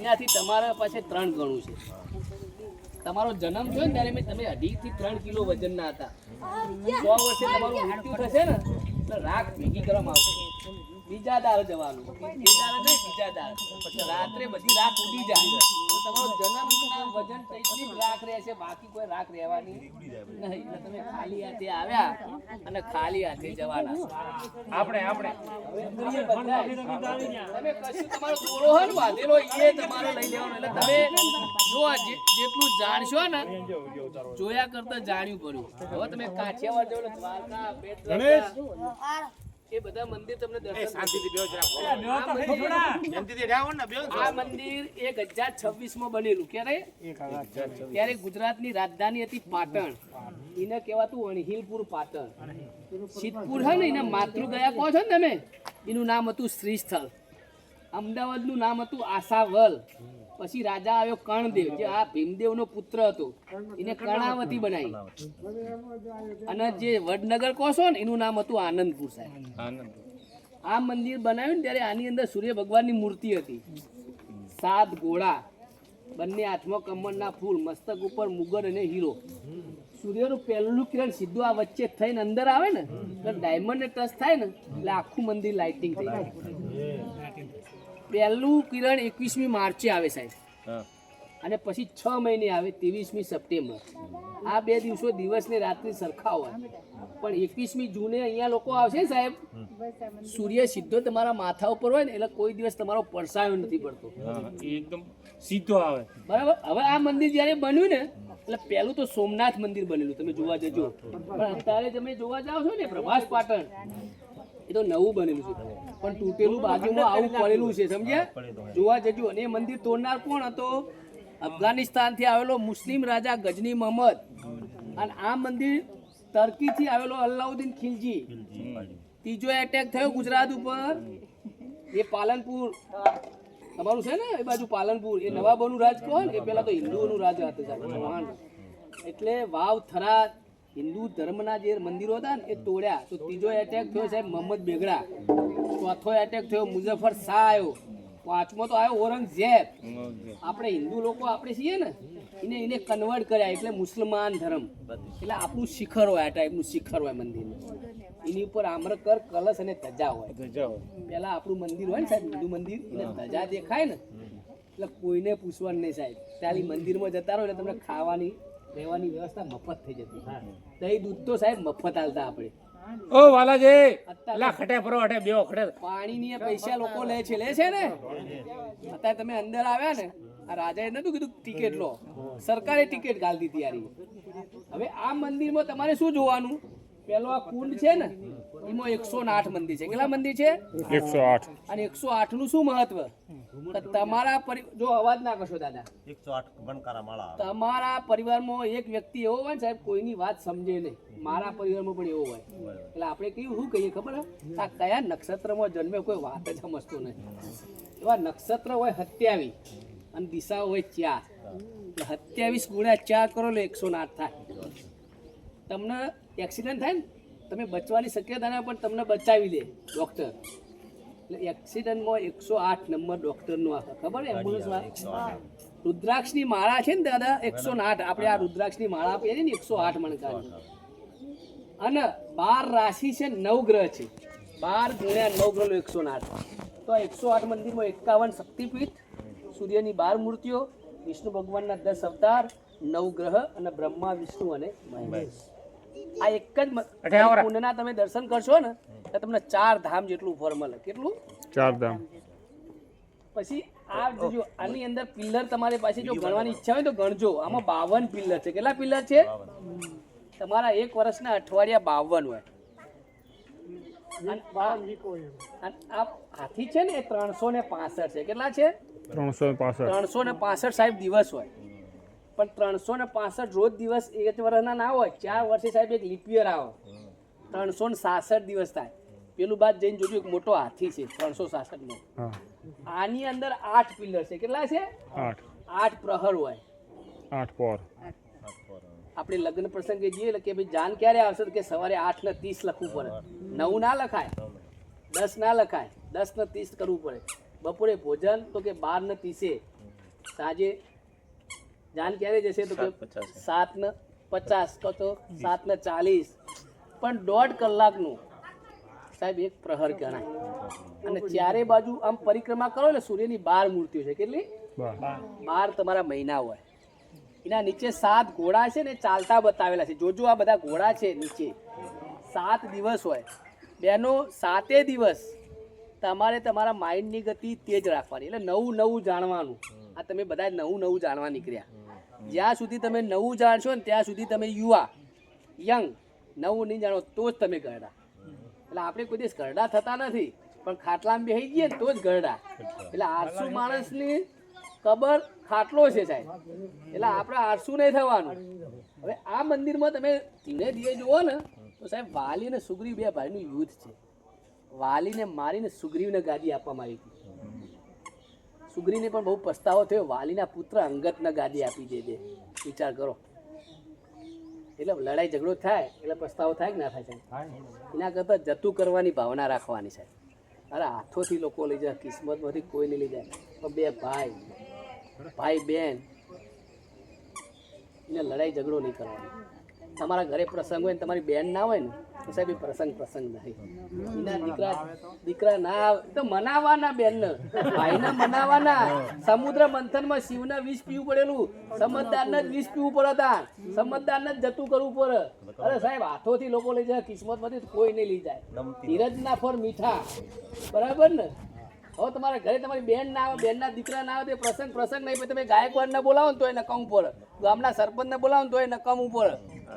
એનાથી તમારા પાસે 3 ગણું છે. તમારો જન્મ થયો ને ત્યારે તમે 2.5 થી 3 કિલો વજનના હતા. 100 વર્ષે તમારું મૃત્યુ થશે ને એટલે રાખ ભેગી કરવામાં આવશે. બીજા દાર જવાનું, એ દાર નહીં, બીજા દાર. પછી રાત્રે બધી રાખ ઉડી જાય તો તમારો જન્મના વજન તઈથી રાખ રહેશે, બાકી કોઈ રાખ રહેવાની નહીં. એટલે તમે ખાલી હાથે આવ્યા અને ખાલી હાથે જવાના. આપણે તમે કશું તમારો દોરો હોય ને બાંધેલો એ તમારે લઈ લેવાનો. એટલે તમે જો જેટલું જાણશો ને જોયા કરતા જાણ્યું પડ્યું. હવે તમે કાઠિયાવાડ જાવ, દ્વારકા, બેટ દ્વારકા, એ બધા મંદિર તમને દર્શન. શાંતિથી બેહો જરા. શાંતિથી જાઓ ને બેહો. આ મંદિર 1026 માં બનેલું. ક્યારે? ત્યારે ગુજરાતની રાજધાની હતી પાટણ. એને કહેવાતું અણહિલપુર પાટણ. સિદ્ધપુર છે ને એના માતૃગયા કહો છો ને તમે, એનું નામ હતું શ્રીસ્થળ. અમદાવાદનું નામ હતું આશાવલ. પછી રાજા આવ્યો કર્ણદેવ, જે આ ભીમદેવનો પુત્ર હતો, એને કર્ણાવતી બનાવી. અને જે વડનગર કહો છો ને એનું નામ હતું આનંદપુર. સાહેબ આ મંદિર બનાવ્યું ને ત્યારે આની અંદર સૂર્ય ભગવાનની મૂર્તિ હતી. 7 ઘોડા, બંને હાથમાં કમળના ફૂલ, મસ્તક ઉપર મુગટ અને હીરો. સૂર્યનું પહેલું કિરણ સીધું આ વચ્ચે થઈને અંદર આવે ને એટલે ડાયમંડ ને ટચ થાય ને એટલે આખું મંદિર લાઇટિંગ થઈ જાય. પહેલું કિરણ 21મી માર્ચે આવે સાહેબ, અને પછી 6 મહિને આવે 23મી સપ્ટેમ્બર. આ 2 દિવસો દિવસ ને રાત્રિ સરખા હોય. પણ 21મી જૂને અહીંયા લોકો આવશે ને સાહેબ, સૂર્ય સીધો તમારા માથા ઉપર હોય ને એટલે કોઈ દિવસ તમારો પડસાયો નથી પડતો, એકદમ સીધો આવે. બરાબર. હવે આ મંદિર જ્યારે બન્યું ને એટલે પહેલું તો સોમનાથ મંદિર બનેલું, તમે જોવા જજો. પણ અત્યારે તમે જોવા જાઓ છો ને પ્રભાસ પાટણ, એ તો નવું બનેલું છે, પણ તૂટેલું બાજુમાં આવું પડેલું છે, સમજ્યા? જોવા જજો. અને એ મંદિર તોડનાર કોણ હતો? અફઘાનિસ્તાનથી આવેલો મુસ્લિમ રાજા ગજની મહમદ. અને આ મંદિર ટર્કીથી આવેલો અલાઉદ્દીન ખિલજી. ત્રીજો એટેક થયો ગુજરાત ઉપર, એ પાલનપુર તમારું છે ને, એ બાજુ પાલનપુર, એ નવાબોનું રાજ કહો ને, એ પેલા તો હિન્દુઓનું રાજ હતું ચૌહાણ. એટલે વાવ, થરાદ, હિન્દુ ધર્મના જે મંદિરો હતા ને એ તોડ્યા. તો ત્રીજો એટેક થયો સાહેબ મોહમ્મદ બેગડા. ચોથો એટેક થયો મુઝફ્ફર શાહ આવ્યો. પાંચમો તો આવ્યો ઔરંગઝેબ. આપણે હિન્દુ લોકો આપણે છીએ ને એને કન્વર્ટ કર્યા એટલે મુસલમાન ધર્મ. એટલે આપણું શિખર હોય, આ ટાઈપનું શિખર હોય મંદિરનું. એની ઉપર આમ્રકર, કલશ અને ધજા હોય. પેલા આપણું મંદિર હોય ને સાહેબ, હિન્દુ મંદિર, એને ધજા દેખાય ને એટલે કોઈને પૂછવાનું નહીં સાહેબ. ત્યાં મંદિરમાં જતા રહો એટલે તમને ખાવાની રહેવાની વ્યવસ્થા મફત થઈ જતી. દહીં દૂધ તો સાહેબ મફત હાલતા આપણે. ઓ વાલાજી, લા ખટે પરો હટે બેઓ ખટે. પાણીની પૈસા લોકો લે છે ને. અત્યારે તમે અંદર આવ્યા ને, આ રાજાએ નતું કીધું ટિકિટ લો, સરકારે ટિકિટ ગાળી દીધી યારી. હવે આ મંદિરમાં તમારે શું જોવાનું? પેલો આ કુંડ છે ને, એમાં 108 મંદિર છે. કેટલા મંદિર છે? 108. અને 108 નું શું મહત્વ? તમારા જો અવાજ ના કરશો દાદા, 108 બનકારા માળા. તમારા પરિવારમાં એક વ્યક્તિ એવો હોય ને સાહેબ, કોઈની વાત સમજે નહીં. મારા પરિવારમાં પણ એવો હોય. એટલે આપણે કેવું શું કહીએ ખબર? આ કયા નક્ષત્રમાં જન્મે કોઈ વાત જ સમજતો નહીં. એવા નક્ષત્ર હોય 27 અને દિશા હોય 4. એટલે 27 ગુણ્યા 4 કરો એટલે 108 થાય. તમને એક્સિડન્ટ થાય ને, તમે બચવાની શક્યતા ના, પણ તમને બચાવી દે ડૉક્ટર. એટલે એક્સિડન્ટમાં 108 નંબર ડૉક્ટરનો આવે. ખબર? એમ્બ્યુલન્સ વાળા રુદ્રાક્ષની માળા છે ને દાદા, 108. આપણે આ રુદ્રાક્ષની માળા આપીએ ને 108 મણકાની. અને 12 રાશિ છે, 9 ગ્રહ છે. 12 ગુણ્યા 9 ગ્રહ 108. તો 108 મંદિરમાં 51 શક્તિપીઠ, સૂર્યની 12 મૂર્તિઓ, વિષ્ણુ ભગવાનના 10 અવતાર, 9 ગ્રહ અને બ્રહ્મા, વિષ્ણુ અને મહેશ. આ એક જ કુંડના તમે દર્શન કરશો ને તો તમને 4 ધામ જેટલું ફળ મળે. કેટલું? 4 ધામ. પછી આ જો આની અંદર પિલ્લર તમારી પાસે જો ગણવાની ઈચ્છા હોય તો ગણજો. આમાં 52 પિલ્લર છે. કેટલા પિલ્લર છે? તમારા 1 વર્ષના અઠવાડિયા 52 હોય. આ હાથી છે ને એ 365 છે. કેટલા છે? 365 સાહેબ દિવસ હોય. પણ 365 રોજ દિવસ એક વર્ષના ના હોય. 4 વર્ષે સાહેબ એક લીપ યર આવે, 366 દિવસ થાય. પેલું બાદ જઈને જોજો, એક મોટો હાથી છે 366 નો. આની અંદર 8 પિલ્લર છે. કેટલા છે? 8 પ્રહર હોય. 8 પોર. આપણે લગ્ન પ્રસંગે જઈએ કે ભાઈ જાન ક્યારે આવશે, કે સવારે 8:30 લખવું પડે. 9 ના લખાય, 10 ના લખાય, 10:30 કરવું પડે. બપોરે ભોજન તો કે 12:30. સાંજે જાન ક્યારે જશે તો કે 7:50 કહો તો 7:40, પણ 1.5 કલાકનું સાહેબ એક પ્રહર ગણાય. અને ચારે બાજુ આમ પરિક્રમા કરો ને સૂર્યની 12 મૂર્તિઓ છે. કેટલી? 12 તમારા મહિના હોય. એના નીચે 7 ઘોડા છે ને ચાલતા બતાવેલા છે. જોજો આ બધા ઘોડા છે નીચે. 7 દિવસ હોય બેનો. 7 દિવસ તમારે તમારા માઇન્ડની ગતિ તેજ રાખવાની, એટલે નવું નવું જાણવાનું. આ તમે બધા નવું જાણવા નીકળ્યા. જ્યાં સુધી તમે નવું જાણશો ને ત્યાં સુધી તમે યંગ. નવું નહીં જાણો તો જ તમે ગરડા. એટલે આપણે કોઈ દિવસ ગરડા થતા નથી, પણ ખાટલામાં બેસી જઈએ ને તો જ ગરડા. એટલે 800 માણસની કબર ખાટલો છે સાહેબ, એટલે આપણે 800 નહીં થવાનું. હવે આ મંદિરમાં તમે ધીરે ધીરે જુઓ ને તો સાહેબ વાલી અને સુગ્રીવ 2 ભાઈનું યુદ્ધ છે. વાલીને મારીને સુગ્રીવને ગાદી આપવામાં આવી હતી. સુગ્રીવને પણ બહુ પસ્તાવો થયો, વાલીના પુત્ર અંગતને ગાદી આપી દે. વિચાર કરો. એટલે લડાઈ ઝઘડો થાય એટલે પસ્તાવો થાય કે ના થાય સાહેબ? એના કરતાં જતું કરવાની ભાવના રાખવાની સાહેબ. અરે હાથોથી લોકો લઈ જાય, કિસ્મતમાંથી કોઈ નહીં લઈ જાય. પણ 2 ભાઈ બહેન એને લડાઈ ઝઘડો નહીં કરવાનો. તમારા ઘરે પ્રસંગ હોય ને તમારી બેન ના હોય ને તો સાહેબ એ પ્રસંગ નહીં. એના દીકરા ના આવે તો મનાવવાના બેનને, ભાઈને મનાવવાના. સમુદ્ર મંથનમાં શિવને વિષ પીવું પડેલું, સમજદારને જ વિષ પીવું પડે હતા. સમજદારને જ જતું કરવું પડે. અરે સાહેબ હાથોથી લોકો લઈ જાય, કિસ્મતમાંથી કોઈ નહીં લઈ જાય. ધીરજ ના ફળ મીઠા. બરાબર ને? હવે તમારા ઘરે તમારી બેન ના આવે, બેનના દીકરા ના આવે, પ્રસંગ નહીં. પછી તમે ગાયકવાડને બોલાવો ને તો એ નકામ ઉપર, ગામના સરપંચને બોલાવો ને તો એ નકામ ઉપર.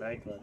રાઈટ વાત.